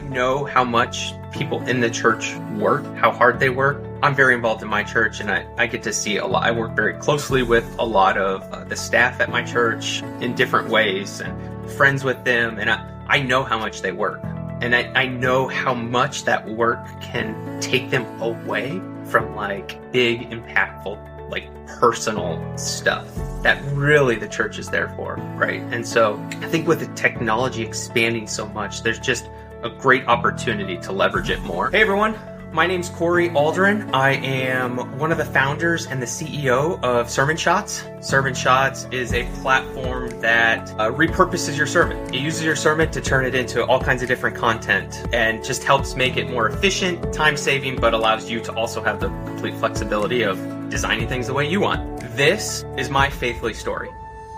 know how much people in the church work, how hard they work. I'm very involved in my church, and I get to see a lot. I work very closely with a lot of the staff at my church in different ways, and friends with them, and I know how much they work. And I know how much that work can take them away from like big, impactful, like personal stuff that really the church is there for, right? And so I think with the technology expanding so much, there's just a great opportunity to leverage it more. Hey everyone, my name's Alderin. I am one of the founders and the CEO of Sermon Shots. Sermon Shots is a platform that repurposes your sermon. It uses your sermon to turn it into all kinds of different content and just helps make it more efficient, time-saving, but allows you to also have the complete flexibility of designing things the way you want. This is my Faithfully story.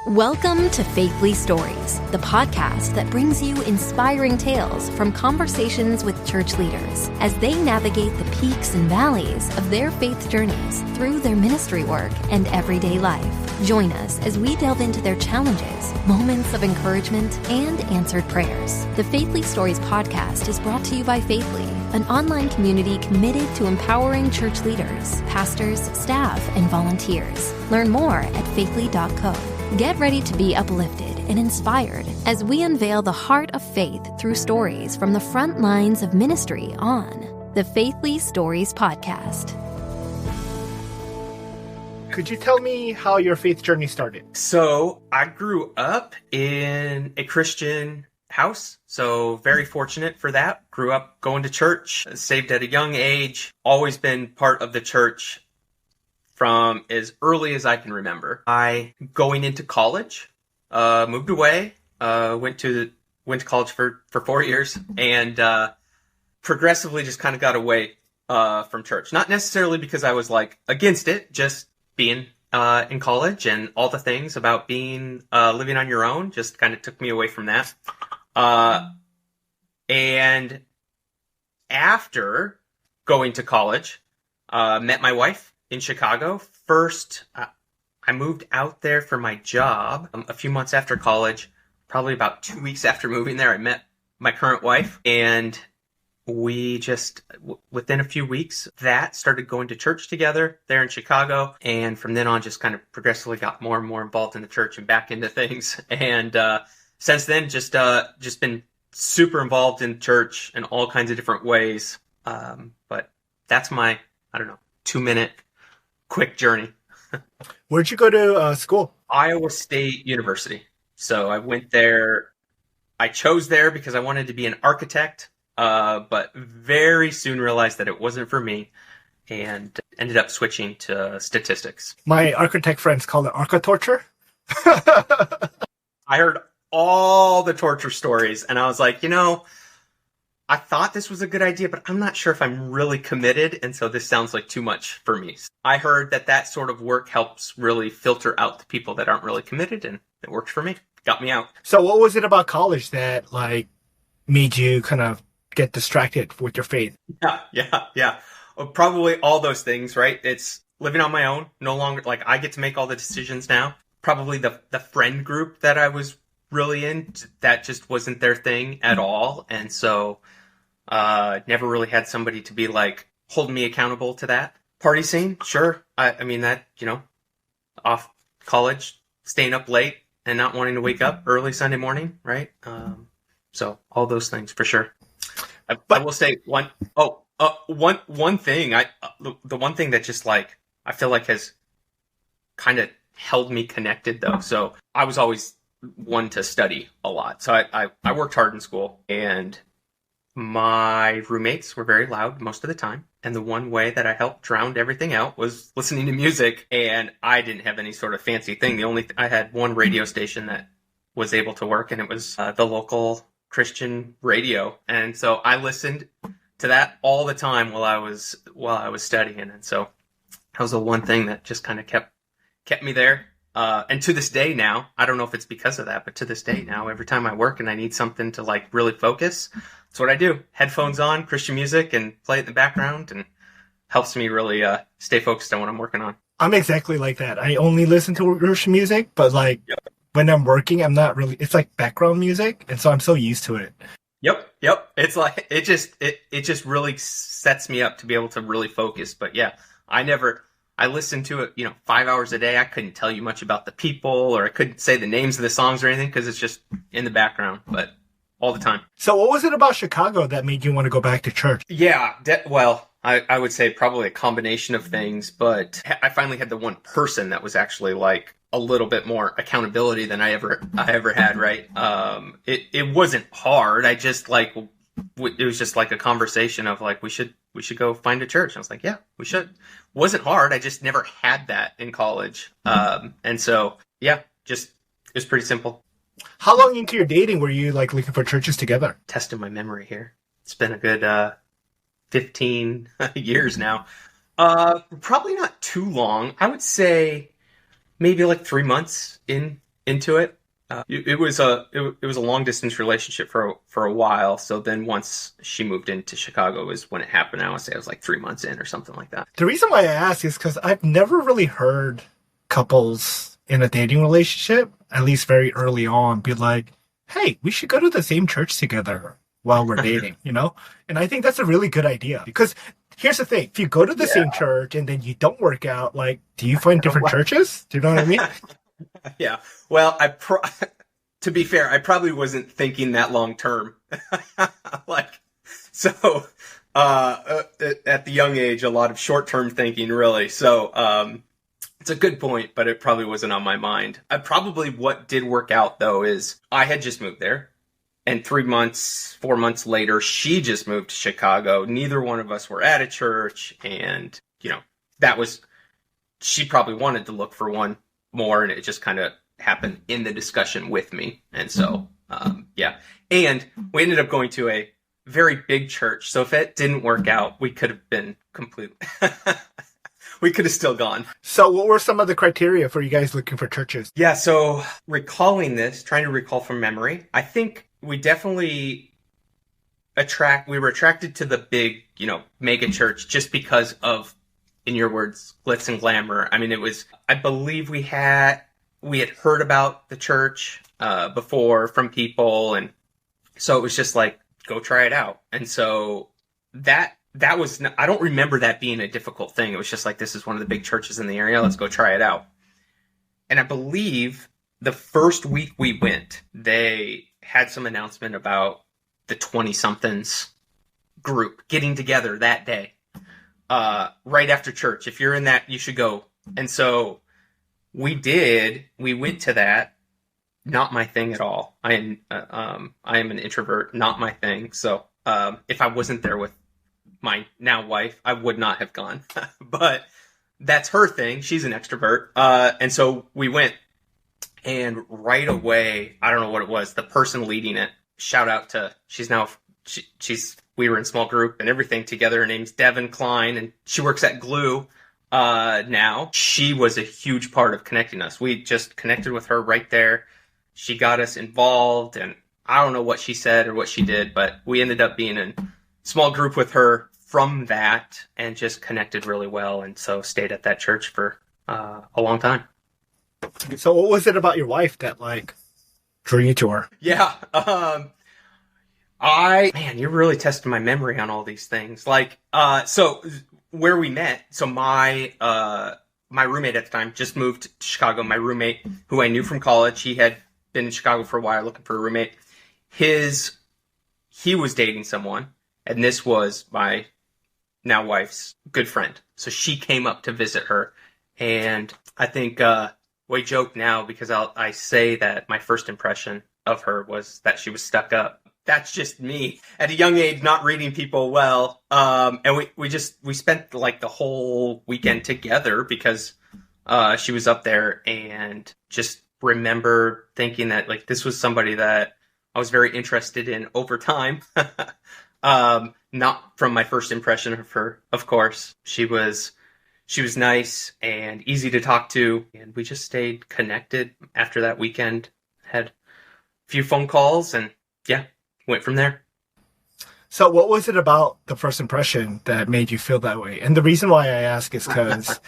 Welcome to Faithfully Stories, the podcast that brings you inspiring tales from conversations with church leaders as they navigate the peaks and valleys of their faith journeys through their ministry work and everyday life. Join us as we delve into their challenges, moments of encouragement, and answered prayers. The Faithfully Stories podcast is brought to you by Faithfully, an online community committed to empowering church leaders, pastors, staff, and volunteers. Learn more at faithly.co. Get ready to be uplifted and inspired as we unveil the heart of faith through stories from the front lines of ministry on the Faithfully Stories podcast. Could you tell me how your faith journey started? So I grew up in a Christian house, so very fortunate for that. Grew up going to church, saved at a young age, always been part of the church from as early as I can remember. Going into college, moved away, went to college for 4 years, and progressively just kind of got away from church. Not necessarily because I was like against it, just being in college and all the things about being living on your own just kind of took me away from that. And after going to college, met my wife in Chicago. First, I moved out there for my job a few months after college. Probably about 2 weeks after moving there, I met my current wife, and we just, within a few weeks, started going to church together there in Chicago. And from then on, just kind of progressively got more and more involved in the church and back into things. And since then, just been super involved in church in all kinds of different ways. But that's my, 2-minute quick journey. Where'd you go to school? Iowa State University. So I went there. I chose there because I wanted to be an architect, but very soon realized that it wasn't for me and ended up switching to statistics. My architect friends call it archa-torture. I heard all the torture stories, and I was like, I thought this was a good idea, but I'm not sure if I'm really committed, and so this sounds like too much for me. I heard that sort of work helps really filter out the people that aren't really committed, and it worked for me. Got me out. So what was it about college that, made you kind of get distracted with your faith? Yeah. Well, probably all those things, right? It's living on my own, no longer, I get to make all the decisions now. Probably the friend group that I was really in, that just wasn't their thing at all, and so never really had somebody to be holding me accountable to that. Party scene, sure. I mean that, off college, staying up late and not wanting to wake up early Sunday morning, right? So all those things for sure. I will say one thing. The one thing that just I feel like has kind of held me connected though. So I was always one to study a lot. So I worked hard in school, and my roommates were very loud most of the time. And the one way that I helped drown everything out was listening to music. And I didn't have any sort of fancy thing. I had one radio station that was able to work, and it was the local Christian radio. And so I listened to that all the time while I was studying. And so that was the one thing that just kind of kept me there. And to this day now, I don't know if it's because of that, but to this day now, every time I work and I need something to really focus, that's what I do. Headphones on, Christian music, and play it in the background, and helps me really stay focused on what I'm working on. I'm exactly like that. I only listen to Christian music, but when I'm working, I'm not really, it's like background music. And so I'm so used to it. Yep. It's like it just really sets me up to be able to really focus. But yeah, I listened to it, 5 hours a day. I couldn't tell you much about the people, or I couldn't say the names of the songs or anything because it's just in the background, but all the time. So what was it about Chicago that made you want to go back to church? Yeah, well, I would say probably a combination of things, but I finally had the one person that was actually like a little bit more accountability than I ever had, right? It wasn't hard. I just like, it was just like a conversation of like, we should go find a church. And I was like, yeah, we should. Wasn't hard. I just never had that in college. And so, yeah, just, it was pretty simple. How long into your dating were you like looking for churches together? Testing my memory here. It's been a good 15 years now. Probably not too long. I would say maybe like 3 months into it. It was a long distance relationship for a while. So then once she moved into Chicago is when it happened. I would say I was like 3 months in or something like that. The reason why I ask is because I've never really heard couples in a dating relationship, at least very early on, be like, hey, we should go to the same church together while we're dating, And I think that's a really good idea because here's the thing. If you go to the same church and then you don't work out, like, do you find different churches? Do you know what I mean? Yeah. Well, to be fair, I probably wasn't thinking that long term. At the young age, a lot of short term thinking, really. So, it's a good point, but it probably wasn't on my mind. What did work out though is I had just moved there. And 4 months later, she just moved to Chicago. Neither one of us were at a church. And, she probably wanted to look for one more. And it just kind of happened in the discussion with me. And so, yeah. And we ended up going to a very big church. So if it didn't work out, we could have been completely, we could have still gone. So what were some of the criteria for you guys looking for churches? Yeah. So recalling this, trying to recall from memory, I think we definitely we were attracted to the big, mega church just because of, in your words, glitz and glamour. I mean, I believe we had heard about the church before from people. And so it was just like, go try it out. And so that was, I don't remember that being a difficult thing. It was just like, this is one of the big churches in the area. Let's go try it out. And I believe the first week we went, they had some announcement about the 20-somethings group getting together that day, right after church. If you're in that, you should go. And so we went to that. Not my thing at all. I am an introvert, not my thing. So, if I wasn't there with my now wife, I would not have gone, but that's her thing. She's an extrovert. And so we went. And right away, I don't know what it was, the person leading it, shout out to, we were in small group and everything together. Her name's Devin Klein, and she works at Glue now. She was a huge part of connecting us. We just connected with her right there. She got us involved, and I don't know what she said or what she did, but we ended up being in small group with her from that and just connected really well. And so stayed at that church for a long time. So what was it about your wife that drew you to her? Yeah. Man, you're really testing my memory on all these things. So where we met, so my roommate at the time just moved to Chicago. My roommate, who I knew from college, he had been in Chicago for a while looking for a roommate. He was dating someone, and this was my now wife's good friend. So she came up to visit her, and I think, we joke now because I say that my first impression of her was that she was stuck up. That's just me at a young age, not reading people well. And we spent like the whole weekend together because she was up there, and just remember thinking that like this was somebody that I was very interested in over time. Not from my first impression of her, of course. She was nice and easy to talk to, and we just stayed connected after that weekend. Had a few phone calls, and yeah, went from there. So what was it about the first impression that made you feel that way? And the reason why I ask is because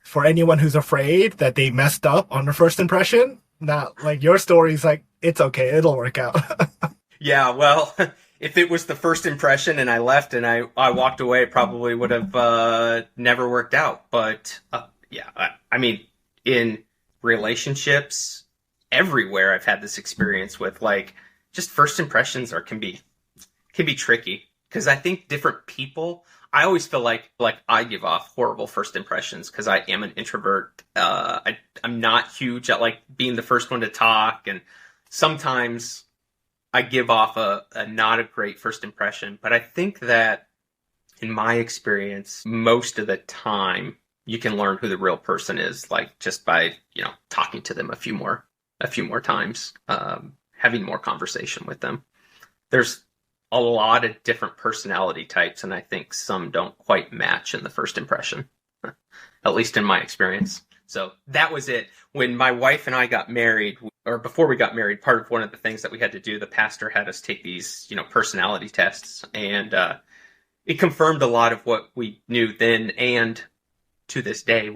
for anyone who's afraid that they messed up on their first impression, not like your story is like, it's okay, it'll work out. Yeah, well, if it was the first impression and I left and I walked away, it probably would have never worked out. But I mean, in relationships, everywhere I've had this experience with, like, just first impressions can be tricky, because I think different people. I always feel like I give off horrible first impressions because I am an introvert. I'm not huge at like being the first one to talk, and sometimes I give off a not a great first impression. But I think that in my experience, most of the time you can learn who the real person is, like just by, talking to them a few more times, having more conversation with them. There's a lot of different personality types, and I think some don't quite match in the first impression, at least in my experience. So that was it. When my wife and I got married, or before we got married, part of one of the things that we had to do, the pastor had us take these, personality tests, and it confirmed a lot of what we knew then, and to this day,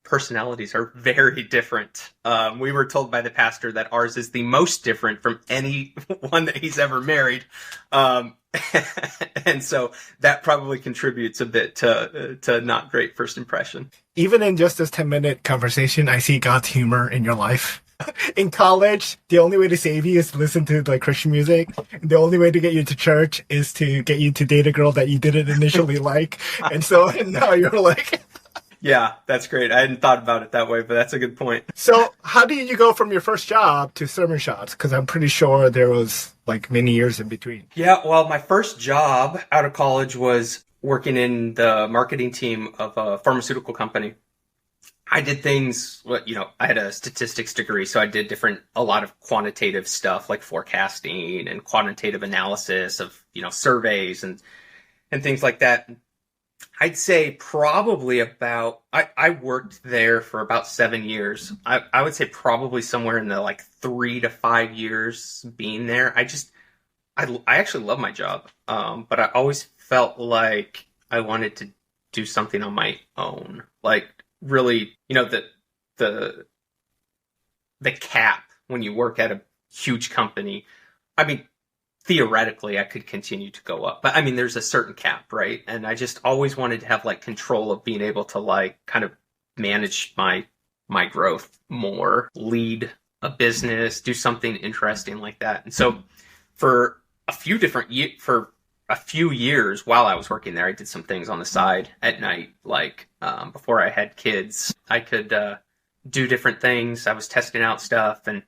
personalities are very different. We were told by the pastor that ours is the most different from any one that he's ever married. And so that probably contributes a bit to not great first impression. Even in just this 10-minute conversation, I see God's humor in your life. In college, the only way to save you is to listen to like Christian music. The only way to get you to church is to get you to date a girl that you didn't initially like. And so now you're like... Yeah, that's great. I hadn't thought about it that way, but that's a good point. So how did you go from your first job to Sermon Shots? Because I'm pretty sure there was like many years in between. Yeah, well, my first job out of college was working in the marketing team of a pharmaceutical company. I did things, I had a statistics degree, so I did a lot of quantitative stuff like forecasting and quantitative analysis of, surveys and things like that. I'd say probably I worked there for about 7 years. I would say probably somewhere in the like 3 to 5 years being there. I actually love my job. But I always felt like I wanted to do something on my own. Like really, the cap when you work at a huge company. I mean, theoretically, I could continue to go up. But I mean, there's a certain cap, right? And I just always wanted to have like control of being able to like kind of manage my growth more, lead a business, do something interesting like that. And so for a few years while I was working there, I did some things on the side at night. Like before I had kids, I could do different things. I was testing out stuff, and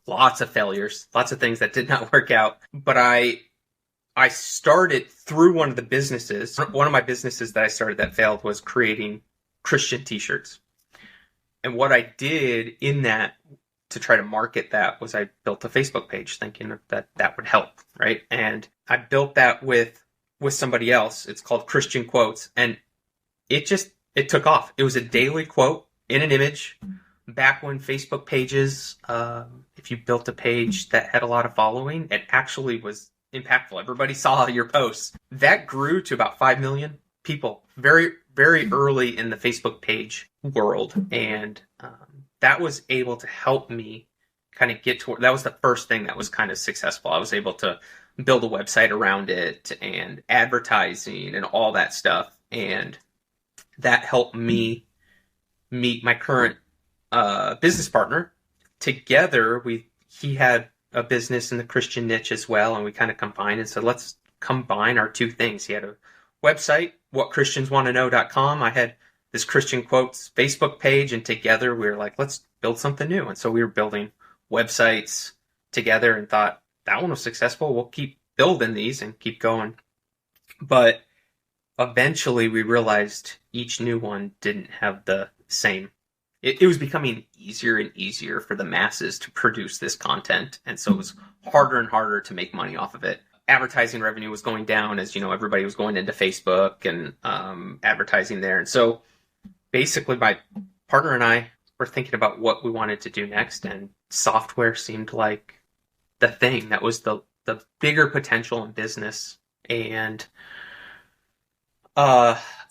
lots of failures, lots of things that did not work out. But I started through one of my businesses that I started that failed was creating Christian t-shirts. And what I did in that to try to market that was I built a Facebook page thinking that would help, right? And I built that with somebody else. It's called Christian Quotes. And it took off. It was a daily quote in an image. Back when Facebook pages, if you built a page that had a lot of following, it actually was impactful. Everybody saw your posts. That grew to about 5 million people very, very early in the Facebook page world. And that was able to help me kind of that was the first thing that was kind of successful. I was able to build a website around it and advertising and all that stuff. And that helped me meet my current business partner. Together, he had a business in the Christian niche as well, and we kind of combined and said, let's combine our two things. He had a website, whatchristianswantoknow.com. I had this Christian Quotes Facebook page, and together we were like, let's build something new. And so we were building websites together and thought, that one was successful. We'll keep building these and keep going. But eventually we realized each new one didn't have the same. It was becoming easier and easier for the masses to produce this content. And so it was harder and harder to make money off of it. Advertising revenue was going down as, everybody was going into Facebook and advertising there. And so basically my partner and I were thinking about what we wanted to do next. And software seemed like the thing that was the bigger potential in business. And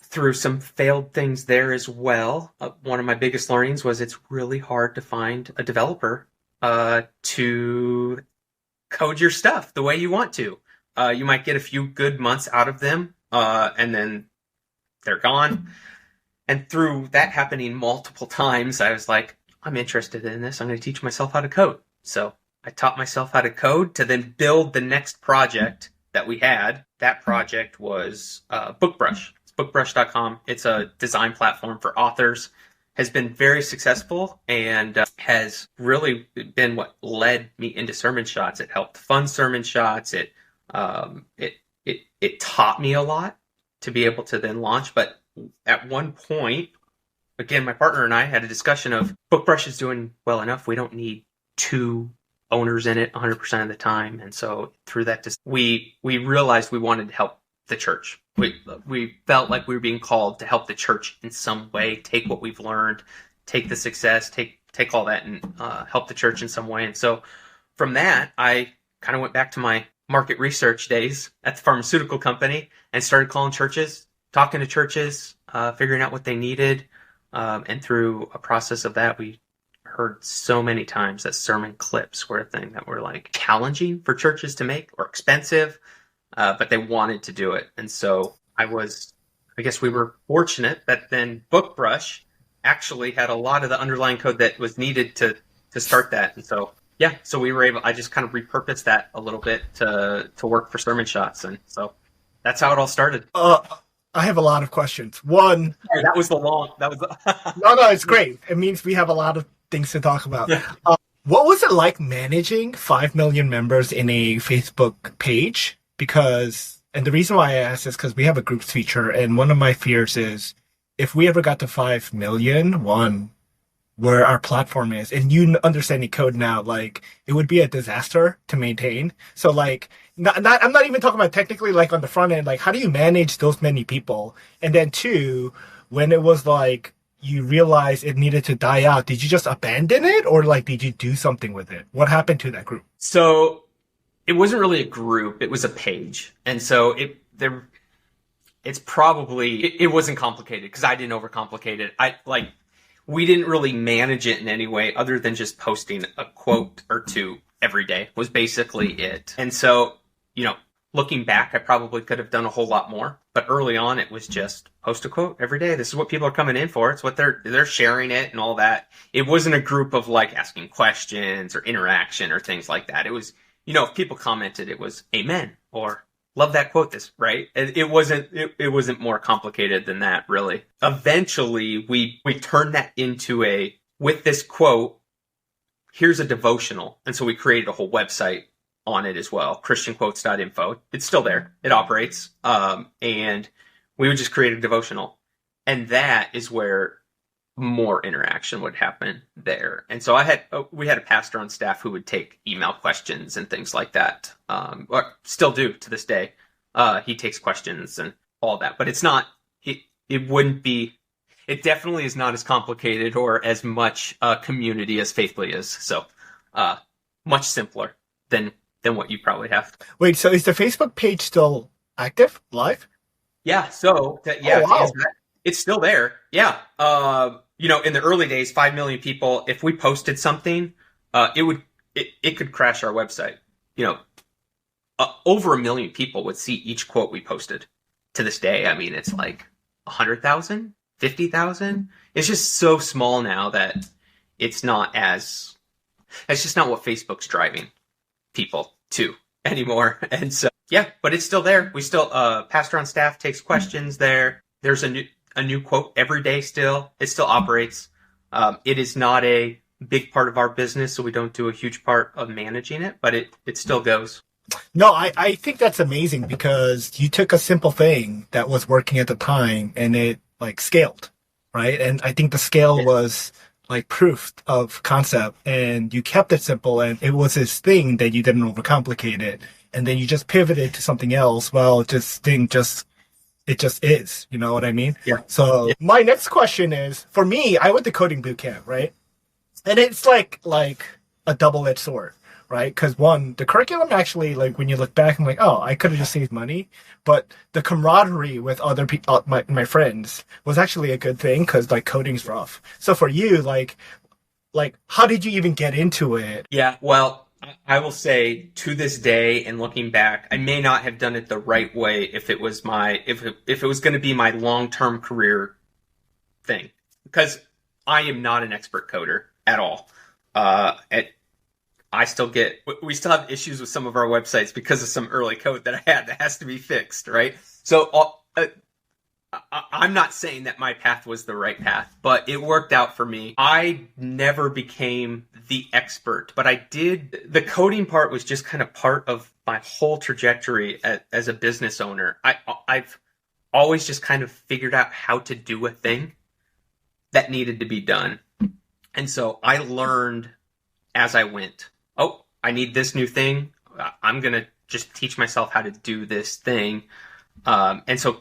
through some failed things there as well. One of my biggest learnings was it's really hard to find a developer to code your stuff the way you want to. You might get a few good months out of them, and then they're gone. And through that happening multiple times, I was like, I'm interested in this. I'm going to teach myself how to code. So I taught myself how to code to then build the next project that we had. That project was BookBrush. It's bookbrush.com. It's a design platform for authors. Has been very successful and has really been what led me into Sermon Shots. It helped fund Sermon Shots. It taught me a lot to be able to then launch. But at one point, again, my partner and I had a discussion of BookBrush is doing well enough. We don't need two owners in it 100% of the time. And so through that, we realized we wanted to help the church. We felt like we were being called to help the church in some way, take what we've learned, take the success, take all that and help the church in some way. And so from that, I kind of went back to my market research days at the pharmaceutical company and started calling churches, talking to churches, figuring out what they needed. And through a process of that, we heard so many times that sermon clips were a thing that were like challenging for churches to make or expensive, but they wanted to do it. And so I guess we were fortunate that then BookBrush actually had a lot of the underlying code that was needed to start that. And so, yeah, so we were able, I just kind of repurposed that a little bit to work for Sermon Shots. And so that's how it all started. I have a lot of questions. One, sorry, that was no, it's great. It means we have a lot of things to talk about. Yeah. What was it like managing 5 million members in a Facebook page? And the reason why I ask is because we have a groups feature, and one of my fears is if we ever got to 5 million, where our platform is, and you understanding code now, like it would be a disaster to maintain. So like, I'm not even talking about technically like on the front end, like how do you manage those many people? And then two, when it was like you realized it needed to die out, did you just abandon it or like did you do something with it? What happened to that group? So it wasn't really a group; it was a page, and so it wasn't complicated because I didn't overcomplicate it. We didn't really manage it in any way other than just posting a quote or two every day was basically it. And so, looking back, I probably could have done a whole lot more. But early on, it was just post a quote every day. This is what people are coming in for. It's what they're sharing it and all that. It wasn't a group of like asking questions or interaction or things like that. It was, if people commented, it was amen or love that quote, right? It wasn't more complicated than that, really. Eventually, we turned that into with this quote, here's a devotional. And so we created a whole website on it as well, christianquotes.info. It's still there. It operates. And we would just create a devotional. And that is where more interaction would happen there. And so we had a pastor on staff who would take email questions and things like that, or still do to this day. He takes questions and all that, but it's not, it definitely is not as complicated or as much community as Faithfully is. So, much simpler than what you probably have. Wait, so is the Facebook page still active, live? Yeah. So wow. It's still there. Yeah. In the early days, 5 million people, if we posted something, it could crash our website. Over 1 million people would see each quote we posted. To this day, I mean, it's like 100,000, 50,000. It's just so small now that it's just not what Facebook's driving people to anymore. And so, yeah, but it's still there. We still, pastor on staff takes questions there. There's a new quote every day still. It still operates. It is not a big part of our business, so we don't do a huge part of managing it, but it still goes. No, I think that's amazing because you took a simple thing that was working at the time and it like scaled, right? And I think the scale was like proof of concept and you kept it simple and it was this thing that you didn't overcomplicate it. And then you just pivoted to something else. Well, it just is, you know what I mean? Yeah. So my next question is, for me, I went to coding boot camp, right? And it's like a double-edged sword, right? Because one, the curriculum actually, like when you look back, I'm like, oh, I could have just saved money. But the camaraderie with other people, my friends, was actually a good thing because like coding's rough. So for you, like how did you even get into it? Yeah, well, I will say to this day, and looking back, I may not have done it the right way if it was if it was going to be my long-term career thing, because I am not an expert coder at all. We still have issues with some of our websites because of some early code that I had that has to be fixed, right? So I'm not saying that my path was the right path, but it worked out for me. I never became the expert, but I did. The coding part was just kind of part of my whole trajectory as a business owner. I've always just kind of figured out how to do a thing that needed to be done. And so I learned as I went. Oh, I need this new thing. I'm going to just teach myself how to do this thing. And so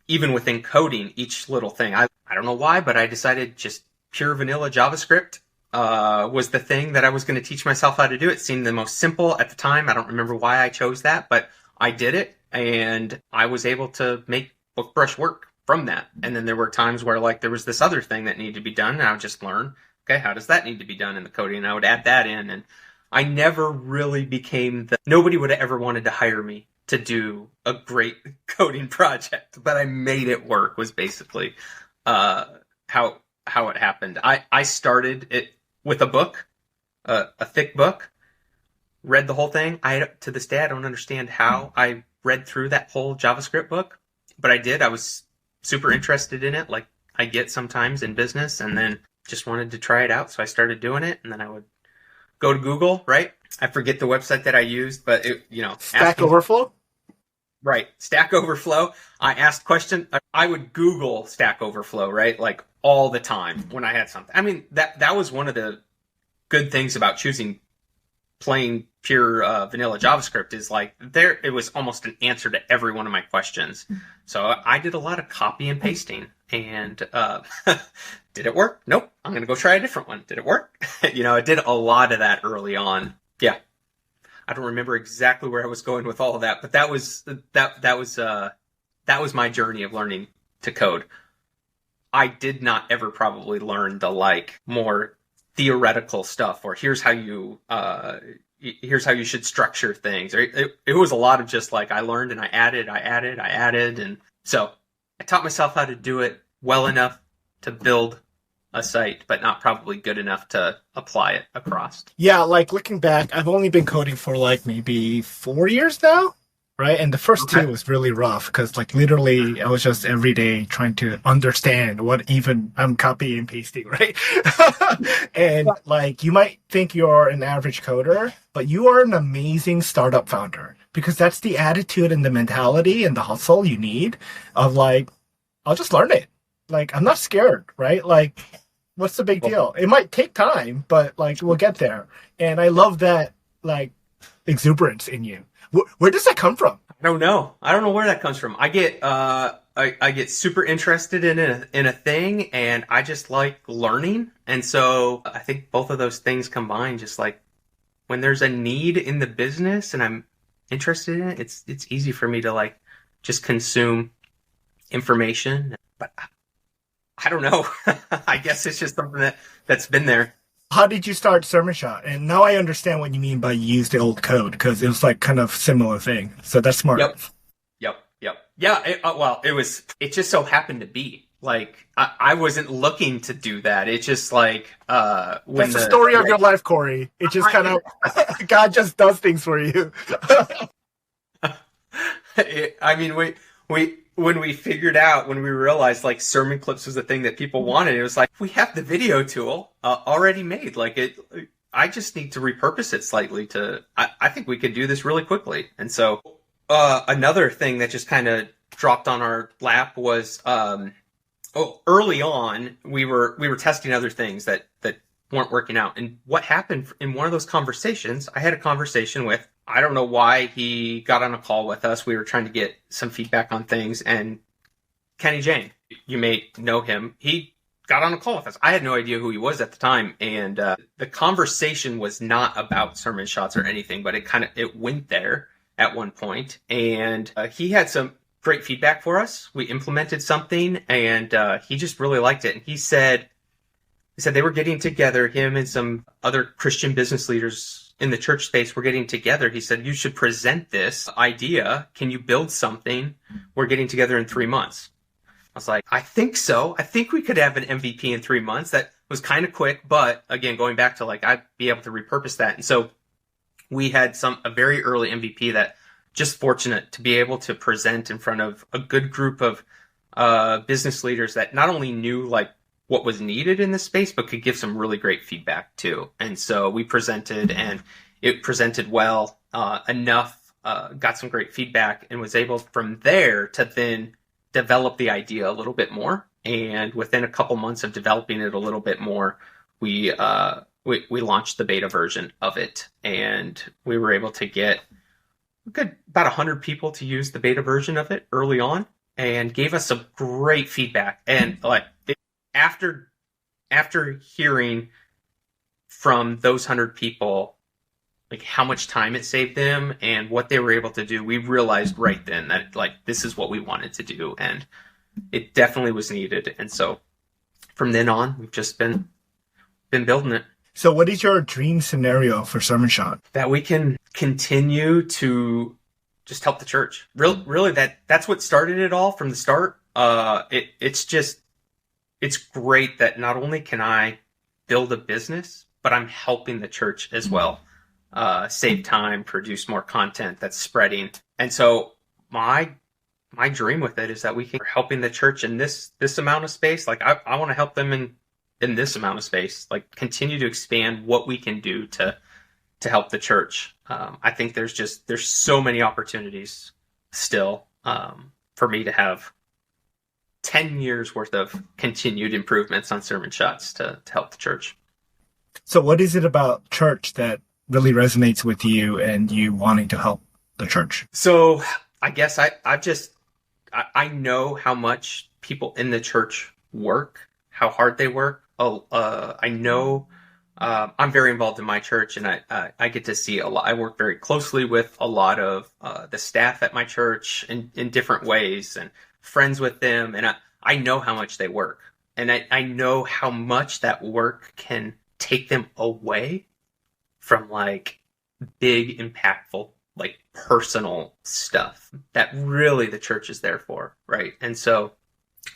even within coding, each little thing, I don't know why, but I decided just pure vanilla JavaScript was the thing that I was going to teach myself how to do. It seemed the most simple at the time. I don't remember why I chose that, but I did it, and I was able to make BookBrush work from that. And then there were times where like there was this other thing that needed to be done, and I would just learn, okay, how does that need to be done in the coding? And I would add that in, and I never really became nobody would have ever wanted to hire me to do a great coding project, but I made it work was basically how it happened. I started it with a book, a thick book, read the whole thing. To this day, I don't understand how I read through that whole JavaScript book, but I did. I was super interested in it, like I get sometimes in business, and then just wanted to try it out. So I started doing it, and then I would go to Google, right? I forget the website that I used, but Stack Overflow? Right. Stack Overflow. I asked questions. I would Google Stack Overflow, right? Like all the time when I had something. I mean, that was one of the good things about choosing plain pure vanilla JavaScript is like it was almost an answer to every one of my questions. So I did a lot of copy and pasting, and did it work? Nope. I'm going to go try a different one. Did it work? I did a lot of that early on. Yeah. I don't remember exactly where I was going with all of that, but that was my journey of learning to code. I did not ever probably learn the like more theoretical stuff, or here's how you should structure things. It was a lot of just like I learned and I added, and so I taught myself how to do it well enough to build a site, but not probably good enough to apply it across. Yeah, like looking back, I've only been coding for like maybe 4 years now, right? And the first two was really rough because like literally I was just every day trying to understand what even I'm copying and pasting, right? And like you might think you're an average coder, but you are an amazing startup founder because that's the attitude and the mentality and the hustle you need of like, I'll just learn it. Like, I'm not scared, right? Like, what's the big deal? It might take time, but like, we'll get there. And I love that, like, exuberance in you. Where does that come from? I don't know where that comes from. I get, I get super interested in a thing, and I just like learning. And so I think both of those things combined, just like when there's a need in the business and I'm interested in it, it's easy for me to like just consume information. But I don't know. I guess it's just something that's been there. How did you start Sermon Shot? And now I understand what you mean by use the old code, because it was like kind of similar thing. So that's smart. Yep. Yeah. It just so happened to be like, I wasn't looking to do that. It's just like, that's the story of your life, Corey. It just kind of, God just does things for you. I mean, when we realized like sermon clips was the thing that people wanted, it was like, we have the video tool already made. Like I just need to repurpose it slightly I think we could do this really quickly. And so, another thing that just kind of dropped on our lap was, early on, we were testing other things that weren't working out. And what happened in one of those conversations, I had a conversation with, I don't know why he got on a call with us. We were trying to get some feedback on things, and Kenny Jane, you may know him, he got on a call with us. I had no idea who he was at the time, and the conversation was not about sermon shots or anything, but it went there at one point, and he had some great feedback for us. We implemented something, and he just really liked it. And he said they were getting together, him and some other Christian business leaders in the church space were getting together. He said, you should present this idea. Can you build something? We're getting together in 3 months. I was like, I think so. I think we could have an MVP in 3 months. That was kind of quick, but again, going back to like, I'd be able to repurpose that. And so we had a very early MVP that just fortunate to be able to present in front of a good group of business leaders that not only knew like what was needed in this space, but could give some really great feedback too. And so we presented, and it presented well enough, got some great feedback, and was able from there to then develop the idea a little bit more. And within a couple months of developing it a little bit more, we launched the beta version of it, and we were able to get about 100 people to use the beta version of it early on, and gave us some great feedback. And like after hearing from those 100 people, like how much time it saved them and what they were able to do, we realized right then that like this is what we wanted to do, and it definitely was needed. And so from then on, we've just been building it. So what is your dream scenario for Sermon Shot? That we can continue to just help the church. Really, that's what started it all from the start. It's great that not only can I build a business, but I'm helping the church as well. Save time, produce more content that's spreading. And so my dream with it is that we can helping the church in this amount of space. Like I want to help them in this amount of space, like continue to expand what we can do to help the church. I think there's so many opportunities still for me to have 10 years worth of continued improvements on sermon shots to help the church. So what is it about church that really resonates with you and you wanting to help the church? So I guess I know how much people in the church work, how hard they work. I know I'm very involved in my church, and I get to see a lot. I work very closely with a lot of the staff at my church in different ways, and friends with them, and I know how much they work, and I know how much that work can take them away from like big, impactful, like personal stuff that really the church is there for, right? And so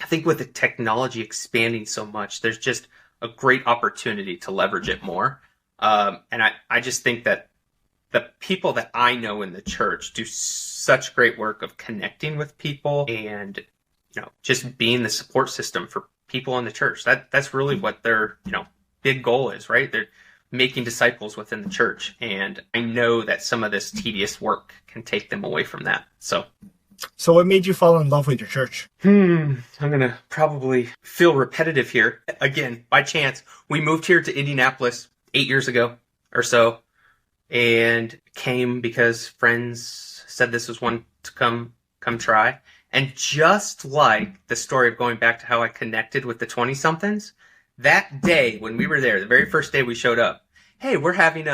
I think with the technology expanding so much, there's just a great opportunity to leverage it more. And I just think that the people that I know in the church do such great work of connecting with people and, just being the support system for people in the church. That's really what their, big goal is, right? They're making disciples within the church. And I know that some of this tedious work can take them away from that. So what made you fall in love with your church? I'm going to probably feel repetitive here. Again, by chance, we moved here to Indianapolis 8 years ago or so, and came because friends said this was one to come try. And just like the story of going back to how I connected with the 20-somethings, that day when we were there, the very first day we showed up, hey, we're having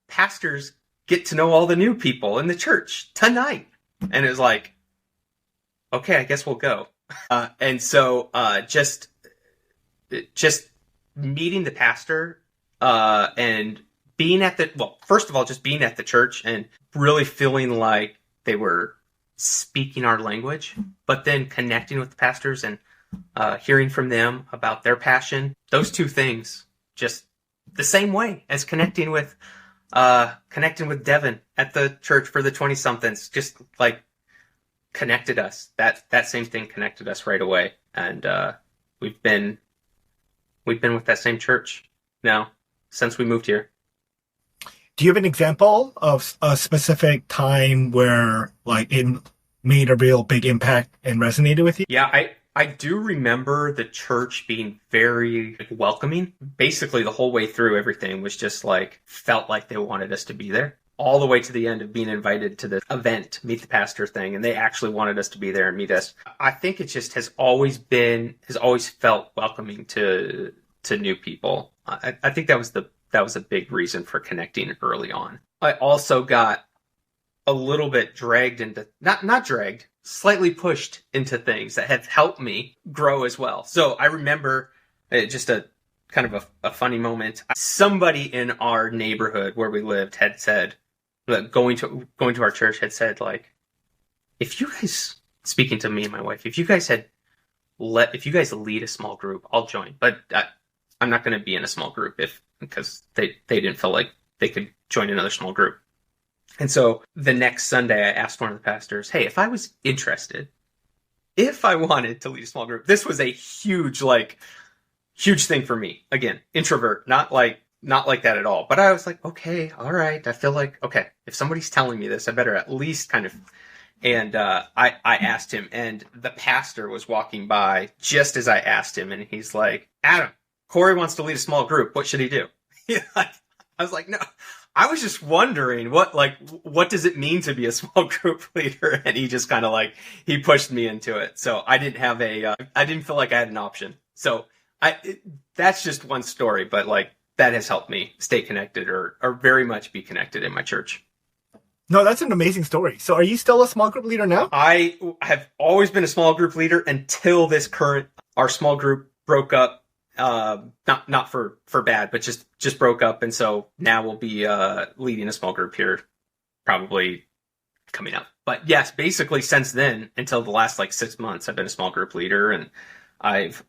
pastors get to know all the new people in the church tonight. And it was like, okay, I guess we'll go. And so just meeting the pastor and being first of all, just being at the church and really feeling like they were speaking our language, but then connecting with the pastors and hearing from them about their passion. Those two things, just the same way as connecting with Devin at the church for the 20-somethings, just like connected us. That same thing connected us right away. And we've been with that same church now since we moved here. Do you have an example of a specific time where like it made a real big impact and resonated with you? Yeah, I do remember the church being very welcoming. Basically, the whole way through, everything was just like, felt like they wanted us to be there. All the way to the end of being invited to the event, Meet the Pastor thing, and they actually wanted us to be there and meet us. I think it just has always felt welcoming to new people. I think that was a big reason for connecting early on. I also got a little bit dragged into, not dragged, slightly pushed into things that have helped me grow as well. So I remember just a kind of a funny moment. Somebody in our neighborhood where we lived had said, going to our church, had said, like, if you guys, speaking to me and my wife, if you guys lead a small group, I'll join. But I'm not going to be in a small group because they didn't feel like they could join another small group. And so the next Sunday, I asked one of the pastors, hey, if I was interested, if I wanted to lead a small group, this was a huge thing for me. Again, introvert, not like that at all. But I was like, okay, all right. I feel like, okay, if somebody's telling me this, I better at least kind of. And I asked him, and the pastor was walking by just as I asked him, and he's like, Adam, Corey wants to lead a small group. What should he do? I was like, no. I was just wondering what does it mean to be a small group leader? And he just kind of he pushed me into it. So I didn't have I didn't feel like I had an option. So that's just one story, but that has helped me stay connected or very much be connected in my church. No, that's an amazing story. So are you still a small group leader now? I have always been a small group leader until our small group broke up. Not for bad, but just broke up. And so now we'll be leading a small group here probably coming up. But yes, basically since then until the last 6 months, I've been a small group leader, and I've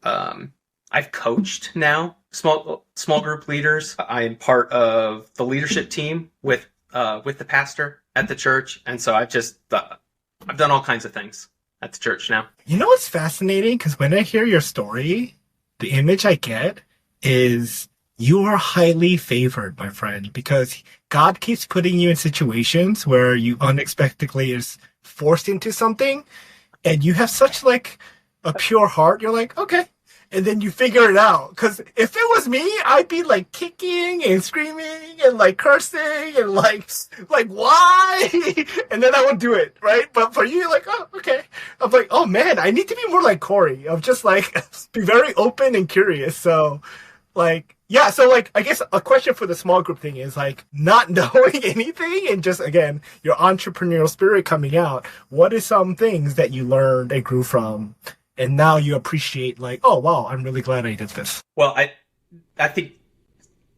coached now small group leaders. I am part of the leadership team with the pastor at the church. And so I've done all kinds of things at the church now. You know what's fascinating? Because when I hear your story, the image I get is you are highly favored, my friend, because God keeps putting you in situations where you unexpectedly is forced into something, and you have such a pure heart. You're like, okay. And then you figure it out. Because if it was me, I'd be kicking and screaming and cursing and why? And then I would do it, right? But for you, you're like, oh, okay. I'm like, oh man, I need to be more like Corey. Of just be very open and curious. So yeah. So I guess a question for the small group thing is not knowing anything and just, again, your entrepreneurial spirit coming out. What are some things that you learned and grew from? And now you appreciate oh, wow, I'm really glad I did this. Well, I think,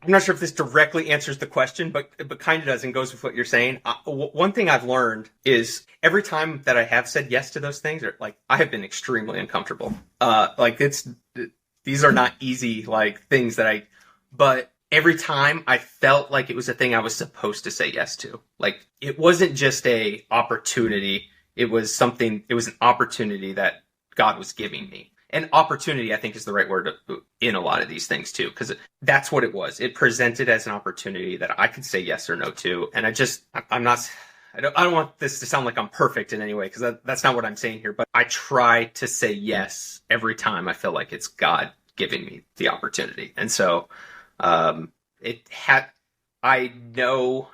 I'm not sure if this directly answers the question, but kind of does and goes with what you're saying. One thing I've learned is every time that I have said yes to those things, I have been extremely uncomfortable. These are not easy things but every time I felt like it was a thing I was supposed to say yes to. It wasn't just a opportunity. It was an opportunity that God was giving me. And opportunity, I think, is the right word in a lot of these things too, because that's what it was. It presented as an opportunity that I could say yes or no to. And I don't want this to sound like I'm perfect in any way, because that's not what I'm saying here. But I try to say yes every time I feel like it's God giving me the opportunity. And so I know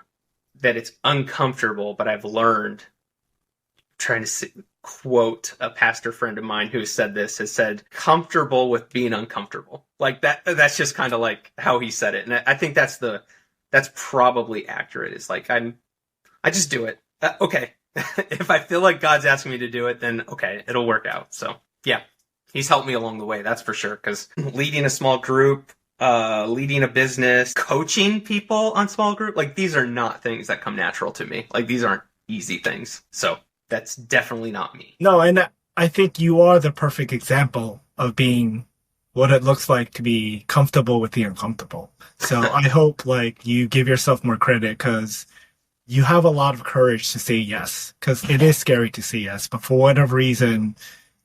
that it's uncomfortable, but I've learned, trying to quote a pastor friend of mine who said this, has said, comfortable with being uncomfortable. That's just kind of how he said it. And I think that's probably accurate. It's I just do it. Okay. If I feel like God's asking me to do it, then okay, it'll work out. So yeah, he's helped me along the way. That's for sure. Because leading a small group, leading a business, coaching people on small group, these are not things that come natural to me. These aren't easy things. So that's definitely not me. No, and I think you are the perfect example of being what it looks like to be comfortable with the uncomfortable. So I hope you give yourself more credit, because you have a lot of courage to say yes, because it is scary to say yes, but for whatever reason,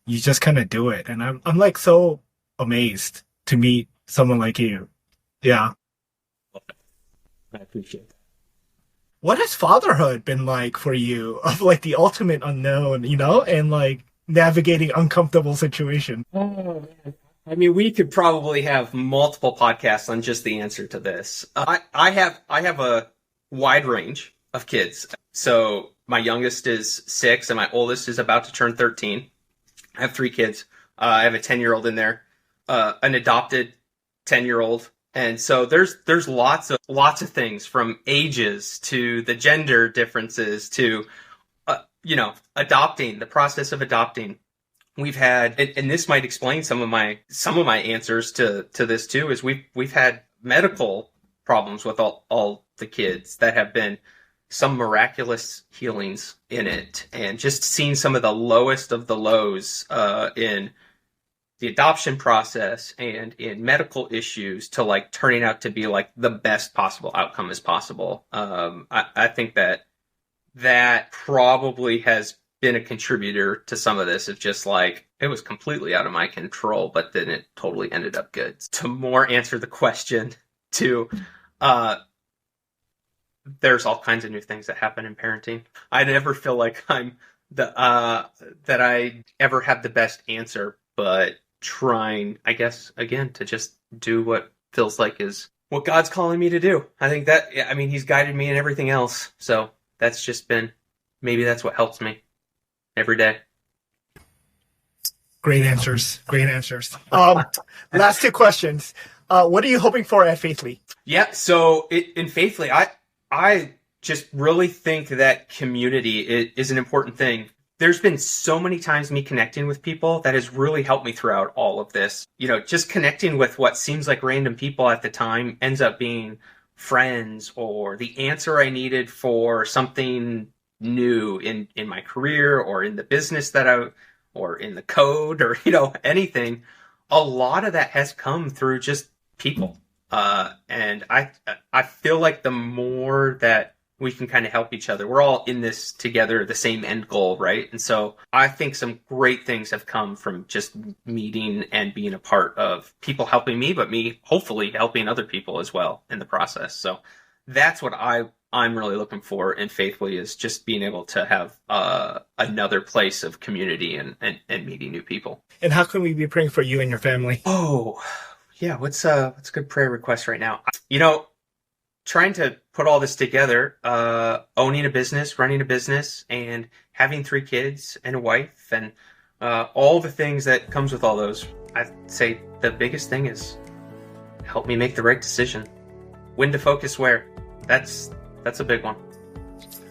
you just kind of do it. And I'm so amazed to meet someone like you. Yeah. I appreciate that. What has fatherhood been like for you, of the ultimate unknown, and navigating uncomfortable situations? Oh, man. I mean, we could probably have multiple podcasts on just the answer to this. I have a wide range of kids. So my youngest is 6 and my oldest is about to turn 13. I have 3 kids. I have a 10-year-old in there, an adopted 10-year-old. And so there's lots of things, from ages to the gender differences to, adopting, the process of adopting. we've had, and this might explain some of my answers to this too, is we've had medical problems with all the kids that have been some miraculous healings in it, and just seeing some of the lowest of the lows in the adoption process and in medical issues to like turning out to be like the best possible outcome as possible. I think that probably has been a contributor to some of this. It's just like, it was completely out of my control, but then it totally ended up good. To more answer the question too, there's all kinds of new things that happen in parenting. I never feel like I'm that I ever have the best answer, but trying, I guess, again, to just do what feels like is what God's calling me to do. I think that, I mean, he's guided me in everything else. So that's just been, maybe that's what helps me every day. Great answers. Great answers. Last two questions. What are you hoping for at Faithly? Yeah. So in Faithly, I just really think that community is an important thing. There's been so many times me connecting with people that has really helped me throughout all of this. You know, just connecting with what seems like random people at the time ends up being friends, or the answer I needed for something new in my career, or in the business or in the code, or, you know, anything. A lot of that has come through just people. And I feel like the more that we can kind of help each other, we're all in this together, the same end goal, right? And so I think some great things have come from just meeting and being a part of people helping me, but me hopefully helping other people as well in the process. So that's what I'm really looking for in Faithfully, is just being able to have another place of community and meeting new people. And how can we be praying for you and your family? Oh, yeah. What's a good prayer request right now? You know, trying to put all this together, owning a business, running a business, and having 3 kids and a wife, and all the things that comes with all those. I'd say the biggest thing is help me make the right decision. When to focus where. That's a big one.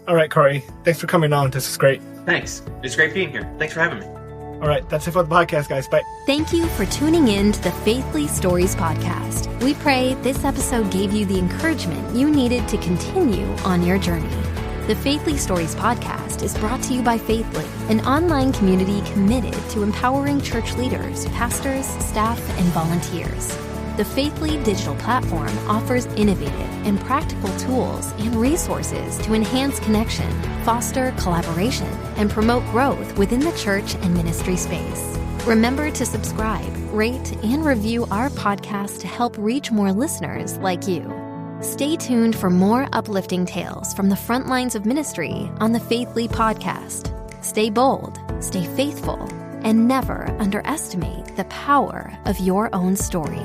All right, Corey. Thanks for coming on. This is great. Thanks. It's great being here. Thanks for having me. All right, that's it for the podcast, guys. Bye. Thank you for tuning in to the Faithly Stories podcast. We pray this episode gave you the encouragement you needed to continue on your journey. The Faithly Stories podcast is brought to you by Faithly, an online community committed to empowering church leaders, pastors, staff, and volunteers. The Faithly digital platform offers innovative and practical tools and resources to enhance connection, foster collaboration, and promote growth within the church and ministry space. Remember to subscribe, rate, and review our podcast to help reach more listeners like you. Stay tuned for more uplifting tales from the front lines of ministry on the Faithly podcast. Stay bold, stay faithful, and never underestimate the power of your own story.